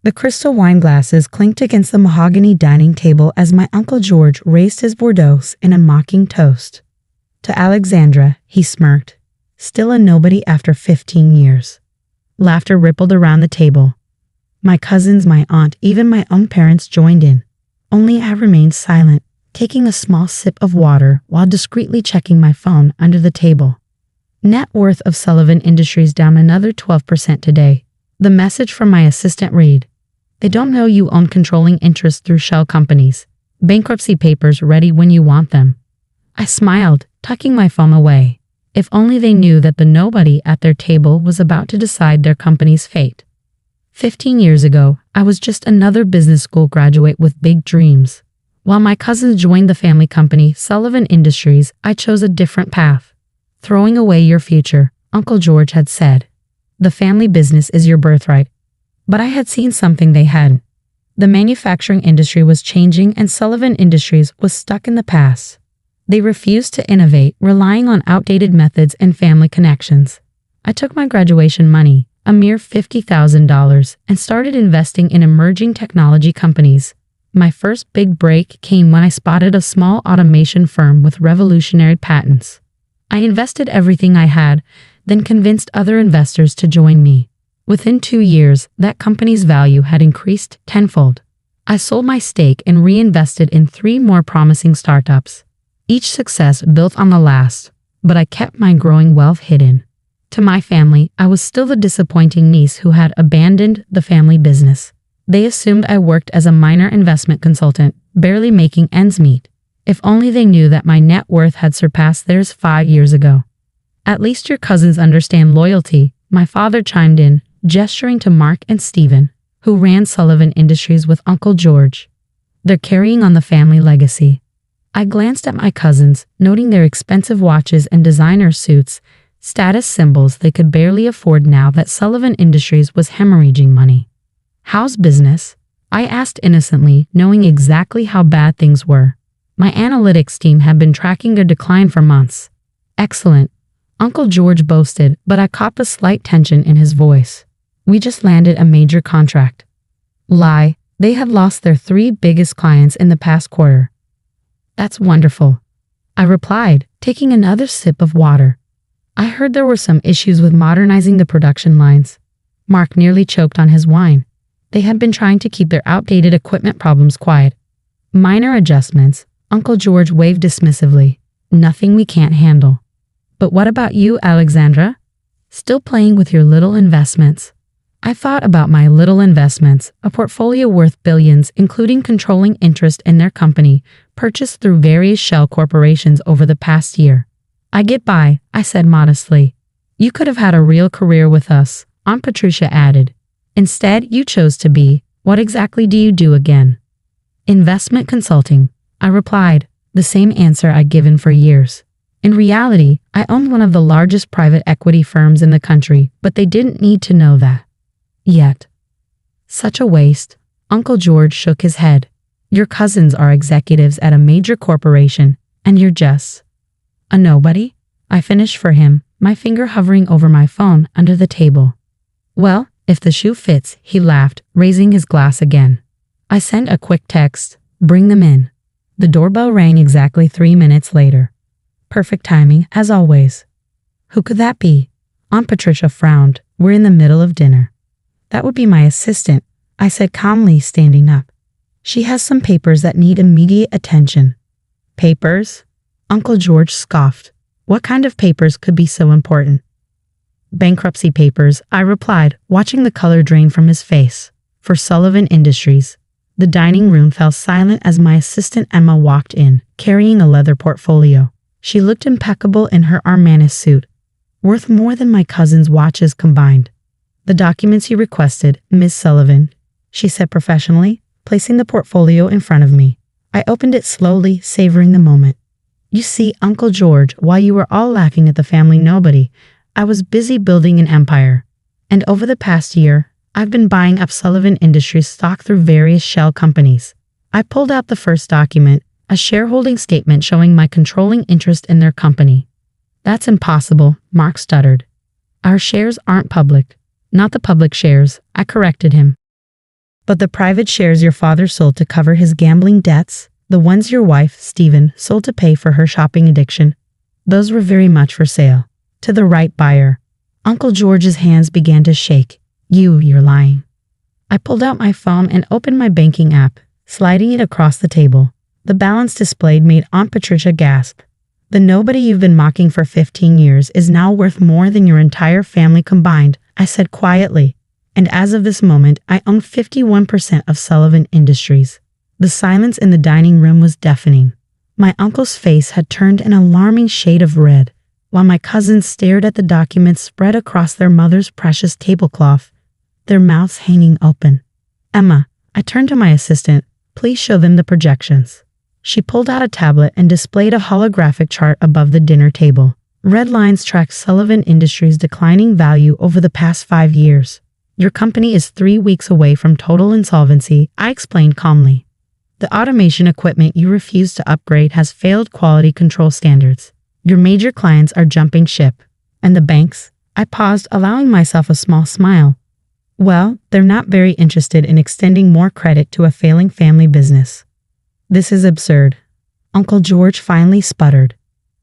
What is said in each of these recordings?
The crystal wine glasses clinked against the mahogany dining table as my Uncle George raised his Bordeaux in a mocking toast. To Alexandra, he smirked. Still a nobody after 15 years. Laughter rippled around the table. My cousins, my aunt, even my own parents joined in. Only I remained silent, taking a small sip of water while discreetly checking my phone under the table. Net worth of Sullivan Industries down another 12% today. The message from my assistant read, "They don't know you own controlling interest through shell companies. Bankruptcy papers ready when you want them." I smiled, tucking my phone away. If only they knew that the nobody at their table was about to decide their company's fate. 15 years ago, I was just another business school graduate with big dreams. While my cousins joined the family company, Sullivan Industries, I chose a different path. "Throwing away your future," Uncle George had said. "The family business is your birthright." But I had seen something they hadn't. The manufacturing industry was changing and Sullivan Industries was stuck in the past. They refused to innovate, relying on outdated methods and family connections. I took my graduation money, a mere $50,000, and started investing in emerging technology companies. My first big break came when I spotted a small automation firm with revolutionary patents. I invested everything I had, then convinced other investors to join me. Within 2 years, that company's value had increased tenfold. I sold my stake and reinvested in 3 more promising startups. Each success built on the last, but I kept my growing wealth hidden. To my family, I was still the disappointing niece who had abandoned the family business. They assumed I worked as a minor investment consultant, barely making ends meet. If only they knew that my net worth had surpassed theirs 5 years ago. "At least your cousins understand loyalty," my father chimed in, gesturing to Mark and Stephen, who ran Sullivan Industries with Uncle George. "They're carrying on the family legacy." I glanced at my cousins, noting their expensive watches and designer suits, status symbols they could barely afford now that Sullivan Industries was hemorrhaging money. "How's business?" I asked innocently, knowing exactly how bad things were. My analytics team had been tracking their decline for months. "Excellent," Uncle George boasted, but I caught the slight tension in his voice. "We just landed a major contract." Lie, they had lost their 3 biggest clients in the past quarter. "That's wonderful," I replied, taking another sip of water. "I heard there were some issues with modernizing the production lines." Mark nearly choked on his wine. They had been trying to keep their outdated equipment problems quiet. "Minor adjustments," Uncle George waved dismissively. "Nothing we can't handle." "But what about you, Alexandra? Still playing with your little investments?" I thought about my little investments, a portfolio worth billions, including controlling interest in their company, purchased through various shell corporations over the past year. "I get by," I said modestly. "You could have had a real career with us," Aunt Patricia added. "Instead, you chose to be. What exactly do you do again?" "Investment consulting," I replied, the same answer I'd given for years. In reality, I owned one of the largest private equity firms in the country, but they didn't need to know that. Yet. "Such a waste," Uncle George shook his head. "Your cousins are executives at a major corporation, and you're just a nobody?" I finished for him, my finger hovering over my phone under the table. "Well, if the shoe fits," he laughed, raising his glass again. I sent a quick text, "Bring them in." The doorbell rang exactly 3 minutes later. Perfect timing, as always. "Who could that be?" Aunt Patricia frowned. "We're in the middle of dinner." "That would be my assistant," I said calmly, standing up. "She has some papers that need immediate attention." "Papers?" Uncle George scoffed. "What kind of papers could be so important?" "Bankruptcy papers," I replied, watching the color drain from his face. "For Sullivan Industries." The dining room fell silent as my assistant Emma walked in, carrying a leather portfolio. She looked impeccable in her Armani suit, worth more than my cousin's watches combined. "The documents you requested, Miss Sullivan," she said professionally, placing the portfolio in front of me. I opened it slowly, savoring the moment. "You see, Uncle George, while you were all laughing at the family nobody, I was busy building an empire. And over the past year, I've been buying up Sullivan Industries stock through various shell companies." I pulled out the first document, a shareholding statement showing my controlling interest in their company. "That's impossible," Mark stuttered. "Our shares aren't public." "Not the public shares," I corrected him. But the private shares your father sold to cover his gambling debts, the ones your wife, Stephen, sold to pay for her shopping addiction, those were very much for sale. To the right buyer. Uncle George's hands began to shake. You're lying. I pulled out my phone and opened my banking app, sliding it across the table. The balance displayed made Aunt Patricia gasp. The nobody you've been mocking for 15 years is now worth more than your entire family combined, I said quietly. And as of this moment, I own 51% of Sullivan Industries. The silence in the dining room was deafening. My uncle's face had turned an alarming shade of red, while my cousins stared at the documents spread across their mother's precious tablecloth, their mouths hanging open. Emma, I turned to my assistant, please show them the projections. She pulled out a tablet and displayed a holographic chart above the dinner table. Red lines tracked Sullivan Industries' declining value over the past 5 years. Your company is 3 weeks away from total insolvency, I explained calmly. The automation equipment you refuse to upgrade has failed quality control standards. Your major clients are jumping ship. And the banks? I paused, allowing myself a small smile. Well, they're not very interested in extending more credit to a failing family business. This is absurd. Uncle George finally sputtered.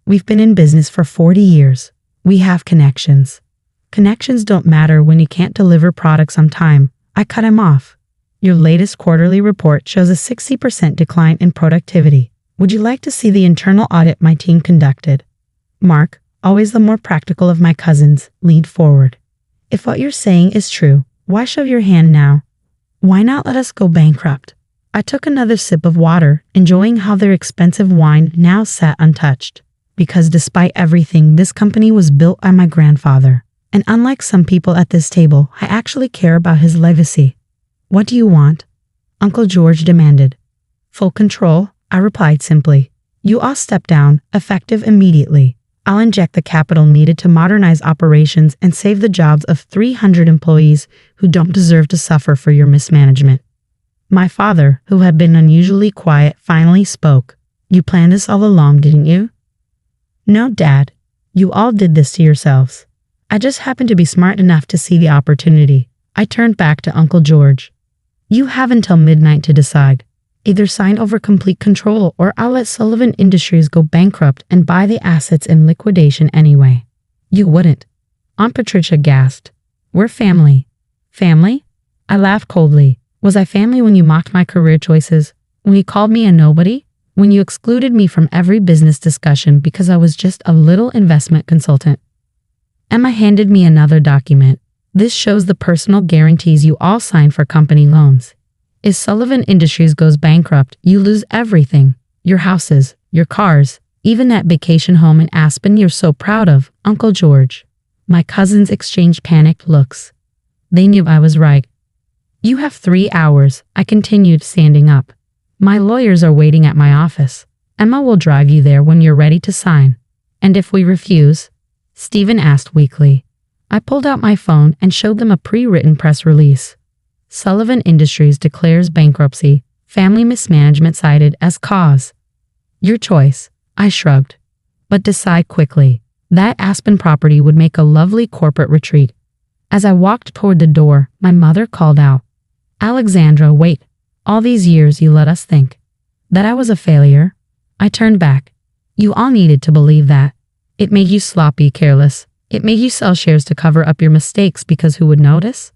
We've been in business for 40 years. We have connections. Connections don't matter when you can't deliver products on time. I cut him off. Your latest quarterly report shows a 60% decline in productivity. Would you like to see the internal audit my team conducted? Mark, always the more practical of my cousins, leaned forward. If what you're saying is true, why shove your hand now? Why not let us go bankrupt? I took another sip of water, enjoying how their expensive wine now sat untouched. Because despite everything, this company was built by my grandfather. And unlike some people at this table, I actually care about his legacy. What do you want? Uncle George demanded. Full control, I replied simply. You all step down, effective immediately. I'll inject the capital needed to modernize operations and save the jobs of 300 employees who don't deserve to suffer for your mismanagement. My father, who had been unusually quiet, finally spoke. You planned this all along, didn't you? No, Dad. You all did this to yourselves. I just happened to be smart enough to see the opportunity. I turned back to Uncle George. You have until midnight to decide. Either sign over complete control or I'll let Sullivan Industries go bankrupt and buy the assets in liquidation anyway. You wouldn't. Aunt Patricia gasped. We're family. Family? I laughed coldly. Was I family when you mocked my career choices? When you called me a nobody? When you excluded me from every business discussion because I was just a little investment consultant? Emma handed me another document. This shows the personal guarantees you all signed for company loans. If Sullivan Industries goes bankrupt, you lose everything. Your houses, your cars, even that vacation home in Aspen you're so proud of, Uncle George. My cousins exchanged panicked looks. They knew I was right. You have 3 hours, I continued, standing up. My lawyers are waiting at my office. Emma will drive you there when you're ready to sign. And if we refuse? Stephen asked weakly. I pulled out my phone and showed them a pre-written press release. Sullivan Industries declares bankruptcy, family mismanagement cited as cause. Your choice, I shrugged. But decide quickly. That Aspen property would make a lovely corporate retreat. As I walked toward the door, my mother called out, Alexandra, wait. All these years you let us think that I was a failure. I turned back. You all needed to believe that. It made you sloppy, careless. It made you sell shares to cover up your mistakes because who would notice?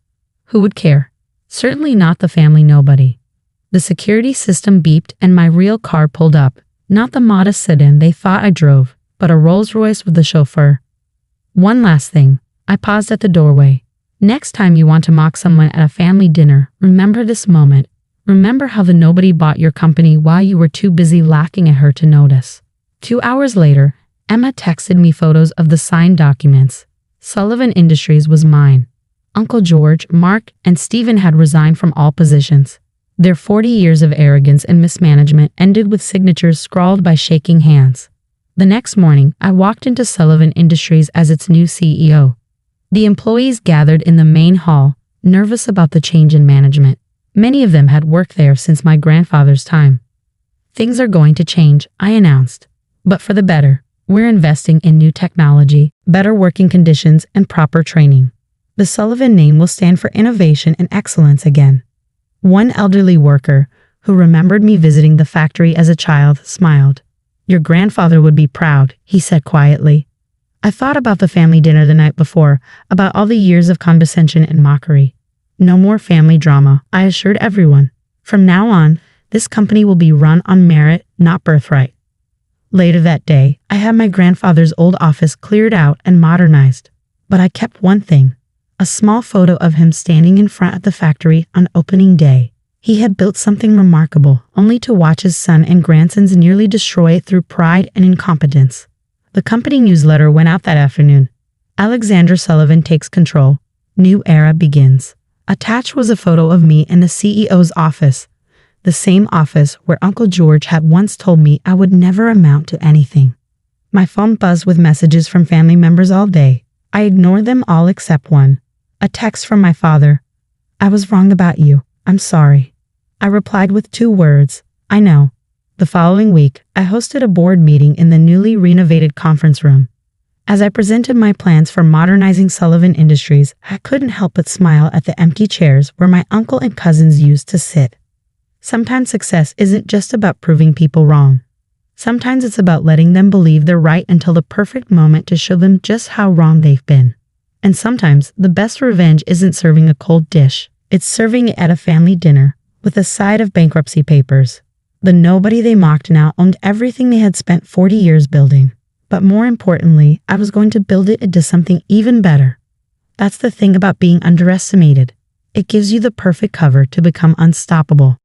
Who would care? Certainly not the family nobody. The security system beeped and my real car pulled up. Not the modest sedan they thought I drove, but a Rolls-Royce with the chauffeur. One last thing. I paused at the doorway. Next time you want to mock someone at a family dinner, remember this moment. Remember how the nobody bought your company while you were too busy laughing at her to notice. 2 hours later, Emma texted me photos of the signed documents. Sullivan Industries was mine. Uncle George, Mark, and Stephen had resigned from all positions. Their 40 years of arrogance and mismanagement ended with signatures scrawled by shaking hands. The next morning, I walked into Sullivan Industries as its new CEO. The employees gathered in the main hall, nervous about the change in management. Many of them had worked there since my grandfather's time. Things are going to change, I announced. But for the better. We're investing in new technology, better working conditions, and proper training. The Sullivan name will stand for innovation and excellence again. One elderly worker, who remembered me visiting the factory as a child, smiled. "Your grandfather would be proud," he said quietly. I thought about the family dinner the night before, about all the years of condescension and mockery. No more family drama, I assured everyone. From now on, this company will be run on merit, not birthright. Later that day, I had my grandfather's old office cleared out and modernized. But I kept one thing, a small photo of him standing in front of the factory on opening day. He had built something remarkable, only to watch his son and grandsons nearly destroy it through pride and incompetence. The company newsletter went out that afternoon. Alexandra Sullivan takes control. New era begins. Attached was a photo of me in the CEO's office, the same office where Uncle George had once told me I would never amount to anything. My phone buzzed with messages from family members all day. I ignored them all except one. A text from my father. "I was wrong about you. I'm sorry." I replied with 2 words. "I know." The following week, I hosted a board meeting in the newly renovated conference room. As I presented my plans for modernizing Sullivan Industries, I couldn't help but smile at the empty chairs where my uncle and cousins used to sit. Sometimes success isn't just about proving people wrong. Sometimes it's about letting them believe they're right until the perfect moment to show them just how wrong they've been. And sometimes the best revenge isn't serving a cold dish. It's serving it at a family dinner with a side of bankruptcy papers. The nobody they mocked now owned everything they had spent 40 years building. But more importantly, I was going to build it into something even better. That's the thing about being underestimated. It gives you the perfect cover to become unstoppable.